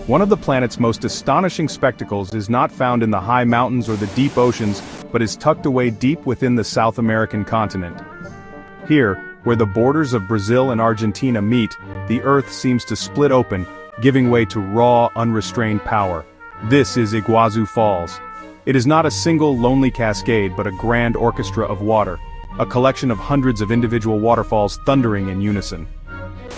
One of the planet's most astonishing spectacles is not found in the high mountains or the deep oceans, but is tucked away deep within the South American continent. Here, where the borders of Brazil and Argentina meet, the Earth seems to split open, giving way to raw, unrestrained power. This is Iguazu Falls. It is not a single lonely cascade but a grand orchestra of water, a collection of hundreds of individual waterfalls thundering in unison.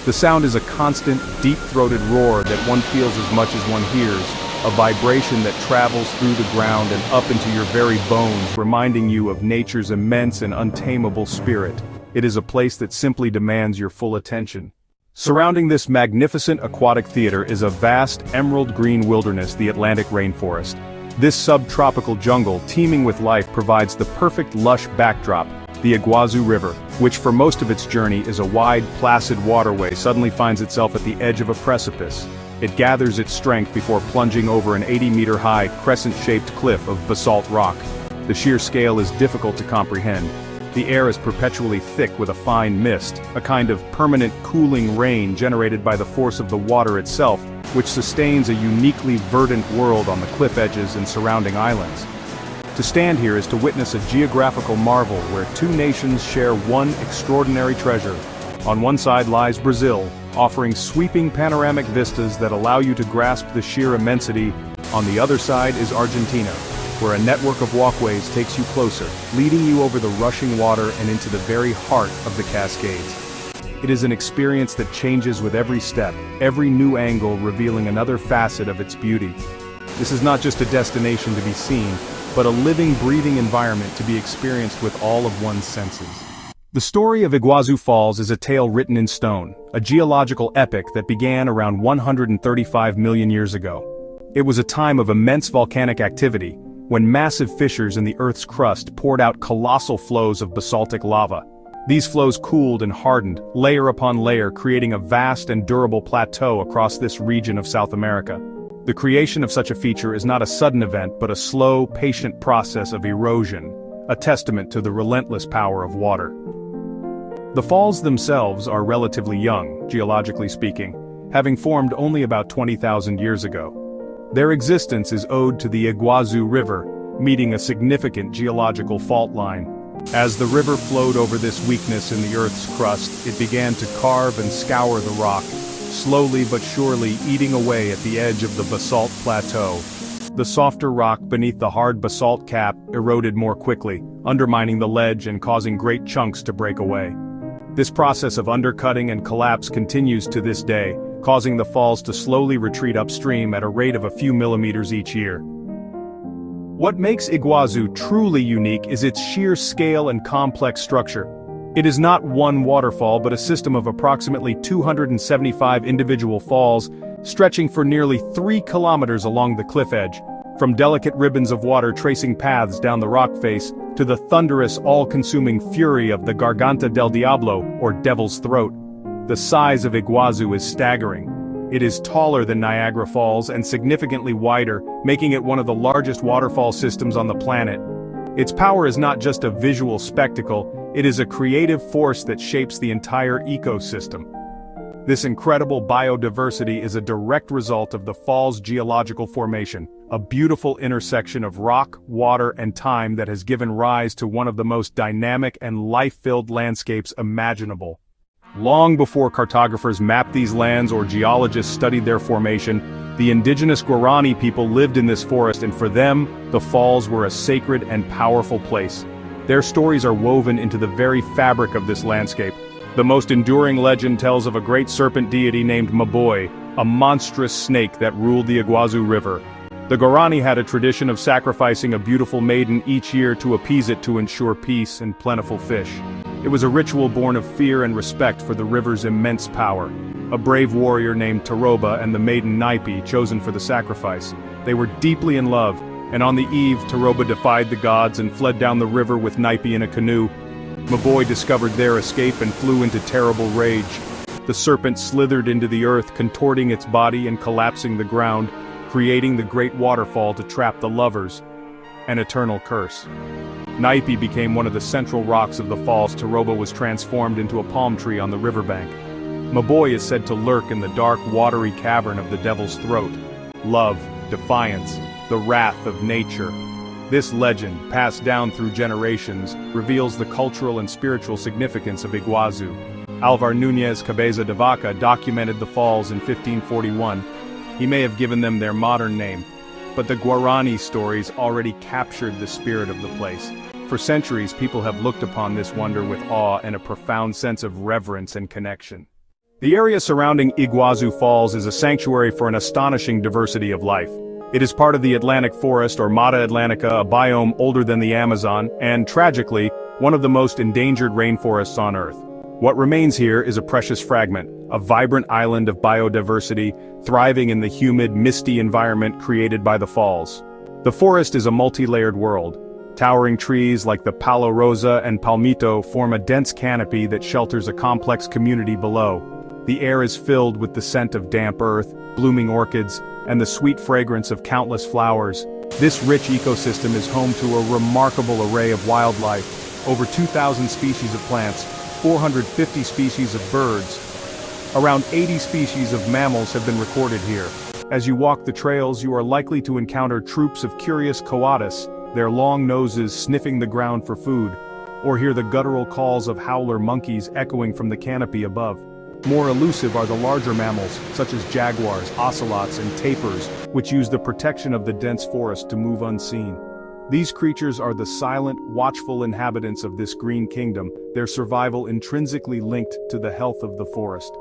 The sound is a constant, deep-throated roar that one feels as much as one hears, a vibration that travels through the ground and up into your very bones, reminding you of nature's immense and untamable spirit. It is a place that simply demands your full attention. Surrounding this magnificent aquatic theater is a vast emerald green wilderness, the Atlantic rainforest. This subtropical jungle, teeming with life, provides the perfect lush backdrop. The Iguazu River, which for most of its journey is a wide, placid waterway, suddenly finds itself at the edge of a precipice. It gathers its strength before plunging over an 80-meter-high, crescent-shaped cliff of basalt rock. The sheer scale is difficult to comprehend. The air is perpetually thick with a fine mist, a kind of permanent cooling rain generated by the force of the water itself, which sustains a uniquely verdant world on the cliff edges and surrounding islands. To stand here is to witness a geographical marvel where two nations share one extraordinary treasure. On one side lies Brazil, offering sweeping panoramic vistas that allow you to grasp the sheer immensity. On the other side is Argentina, where a network of walkways takes you closer, leading you over the rushing water and into the very heart of the Cascades. It is an experience that changes with every step, every new angle revealing another facet of its beauty. This is not just a destination to be seen, but a living, breathing environment to be experienced with all of one's senses. The story of Iguazu Falls is a tale written in stone, a geological epic that began around 135 million years ago. It was a time of immense volcanic activity, when massive fissures in the Earth's crust poured out colossal flows of basaltic lava. These flows cooled and hardened, layer upon layer, creating a vast and durable plateau across this region of South America. The creation of such a feature is not a sudden event but a slow, patient process of erosion, a testament to the relentless power of water. The falls themselves are relatively young, geologically speaking, having formed only about 20,000 years ago. Their existence is owed to the Iguazu River, meeting a significant geological fault line. As the river flowed over this weakness in the Earth's crust, it began to carve and scour the rock, slowly but surely eating away at the edge of the basalt plateau. The softer rock beneath the hard basalt cap eroded more quickly, undermining the ledge and causing great chunks to break away. This process of undercutting and collapse continues to this day, causing the falls to slowly retreat upstream at a rate of a few millimeters each year. What makes Iguazu truly unique is its sheer scale and complex structure. It is not one waterfall but a system of approximately 275 individual falls, stretching for nearly 3 kilometers along the cliff edge, from delicate ribbons of water tracing paths down the rock face, to the thunderous, all-consuming fury of the Garganta del Diablo, or Devil's Throat. The size of Iguazu is staggering. It is taller than Niagara Falls and significantly wider, making it one of the largest waterfall systems on the planet. Its power is not just a visual spectacle, it is a creative force that shapes the entire ecosystem. This incredible biodiversity is a direct result of the fall's geological formation, a beautiful intersection of rock, water, and time that has given rise to one of the most dynamic and life-filled landscapes imaginable. Long before cartographers mapped these lands or geologists studied their formation, the indigenous Guarani people lived in this forest, and for them, the falls were a sacred and powerful place. Their stories are woven into the very fabric of this landscape. The most enduring legend tells of a great serpent deity named Maboy, a monstrous snake that ruled the Iguazu River. The Guarani had a tradition of sacrificing a beautiful maiden each year to appease it to ensure peace and plentiful fish. It was a ritual born of fear and respect for the river's immense power. A brave warrior named Taroba and the maiden Naipi chosen for the sacrifice. They were deeply in love, and on the eve Taroba defied the gods and fled down the river with Naipi in a canoe. Maboy discovered their escape and flew into terrible rage. The serpent slithered into the earth, contorting its body and collapsing the ground, creating the great waterfall to trap the lovers. An eternal curse. Naipi became one of the central rocks of the falls. Taroba was transformed into a palm tree on the riverbank. Maboy is said to lurk in the dark, watery cavern of the Devil's Throat, love, defiance, the wrath of nature. This legend, passed down through generations, reveals the cultural and spiritual significance of Iguazu. Alvar Núñez Cabeza de Vaca documented the falls in 1541. He may have given them their modern name, but the Guarani stories already captured the spirit of the place. For centuries, people have looked upon this wonder with awe and a profound sense of reverence and connection. The area surrounding Iguazu Falls is a sanctuary for an astonishing diversity of life. It is part of the Atlantic Forest or Mata Atlantica, a biome older than the Amazon, and, tragically, one of the most endangered rainforests on Earth. What remains here is a precious fragment, a vibrant island of biodiversity, thriving in the humid, misty environment created by the falls. The forest is a multi-layered world. Towering trees like the Palo Rosa and Palmito form a dense canopy that shelters a complex community below. The air is filled with the scent of damp earth, blooming orchids, and the sweet fragrance of countless flowers. This rich ecosystem is home to a remarkable array of wildlife, over 2,000 species of plants, 450 species of birds. Around 80 species of mammals have been recorded here. As you walk the trails, you are likely to encounter troops of curious coatis, their long noses sniffing the ground for food, or hear the guttural calls of howler monkeys echoing from the canopy above. More elusive are the larger mammals, such as jaguars, ocelots, and tapirs, which use the protection of the dense forest to move unseen. These creatures are the silent, watchful inhabitants of this green kingdom, their survival intrinsically linked to the health of the forest.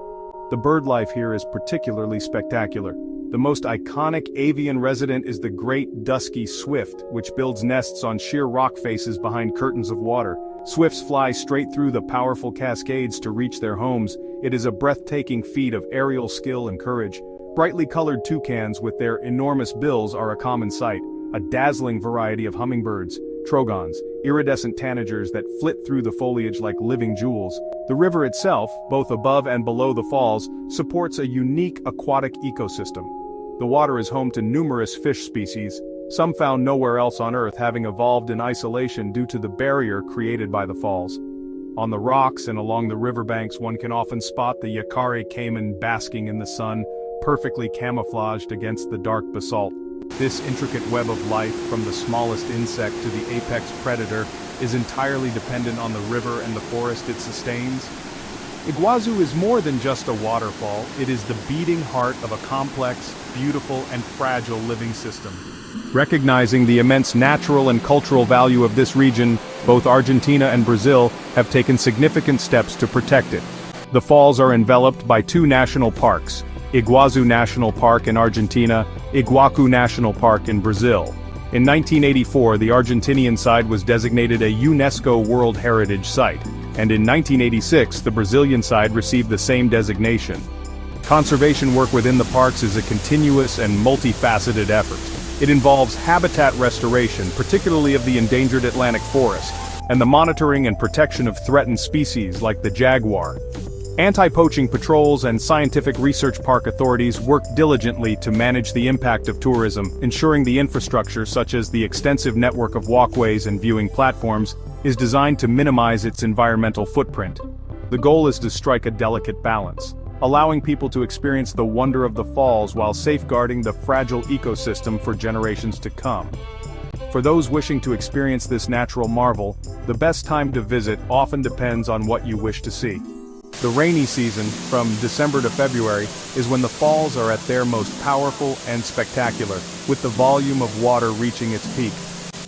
The bird life here is particularly spectacular. The most iconic avian resident is the great dusky swift, which builds nests on sheer rock faces behind curtains of water. Swifts fly straight through the powerful cascades to reach their homes. It is a breathtaking feat of aerial skill and courage. Brightly colored toucans with their enormous bills are a common sight. A dazzling variety of hummingbirds, trogons, iridescent tanagers that flit through the foliage like living jewels. The river itself, both above and below the falls, supports a unique aquatic ecosystem. The water is home to numerous fish species, some found nowhere else on Earth, having evolved in isolation due to the barrier created by the falls. On the rocks and along the riverbanks, one can often spot the Yacare caiman basking in the sun, perfectly camouflaged against the dark basalt. This intricate web of life, from the smallest insect to the apex predator, is entirely dependent on the river and the forest it sustains. Iguazu is more than just a waterfall, it is the beating heart of a complex, beautiful, and fragile living system. Recognizing the immense natural and cultural value of this region, both Argentina and Brazil have taken significant steps to protect it. The falls are enveloped by two national parks, Iguazu National Park in Argentina, Iguacu National Park in Brazil. In 1984, the Argentinian side was designated a UNESCO World Heritage Site, and in 1986, the Brazilian side received the same designation. Conservation work within the parks is a continuous and multifaceted effort. It involves habitat restoration, particularly of the endangered Atlantic forest, and the monitoring and protection of threatened species like the jaguar. Anti-poaching patrols and scientific research park authorities work diligently to manage the impact of tourism, ensuring the infrastructure, such as the extensive network of walkways and viewing platforms, is designed to minimize its environmental footprint. The goal is to strike a delicate balance, allowing people to experience the wonder of the falls while safeguarding the fragile ecosystem for generations to come. For those wishing to experience this natural marvel, the best time to visit often depends on what you wish to see. The rainy season, from December to February, is when the falls are at their most powerful and spectacular, with the volume of water reaching its peak.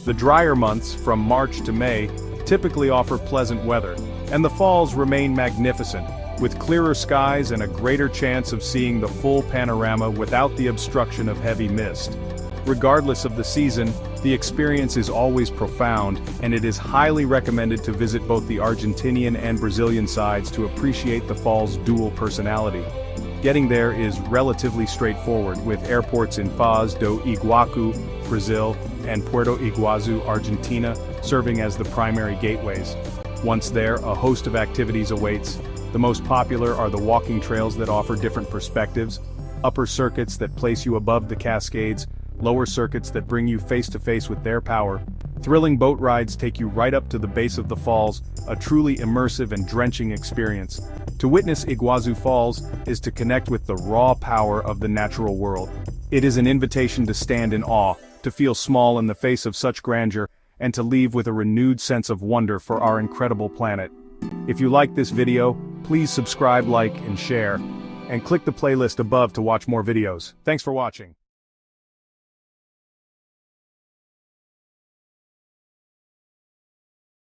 The drier months, from March to May, typically offer pleasant weather, and the falls remain magnificent, with clearer skies and a greater chance of seeing the full panorama without the obstruction of heavy mist. Regardless of the season, the experience is always profound, and it is highly recommended to visit both the Argentinian and Brazilian sides to appreciate the falls' dual personality. Getting there is relatively straightforward, with airports in Foz do Iguacu, Brazil, and Puerto Iguazu, Argentina, serving as the primary gateways. Once there, a host of activities awaits. The most popular are the walking trails that offer different perspectives, upper circuits that place you above the cascades, lower circuits that bring you face-to-face with their power. Thrilling boat rides take you right up to the base of the falls, a truly immersive and drenching experience. To witness Iguazu Falls is to connect with the raw power of the natural world. It is an invitation to stand in awe, to feel small in the face of such grandeur, and to leave with a renewed sense of wonder for our incredible planet. If you like this video, please subscribe, like, and share, and click the playlist above to watch more videos. Thanks for watching.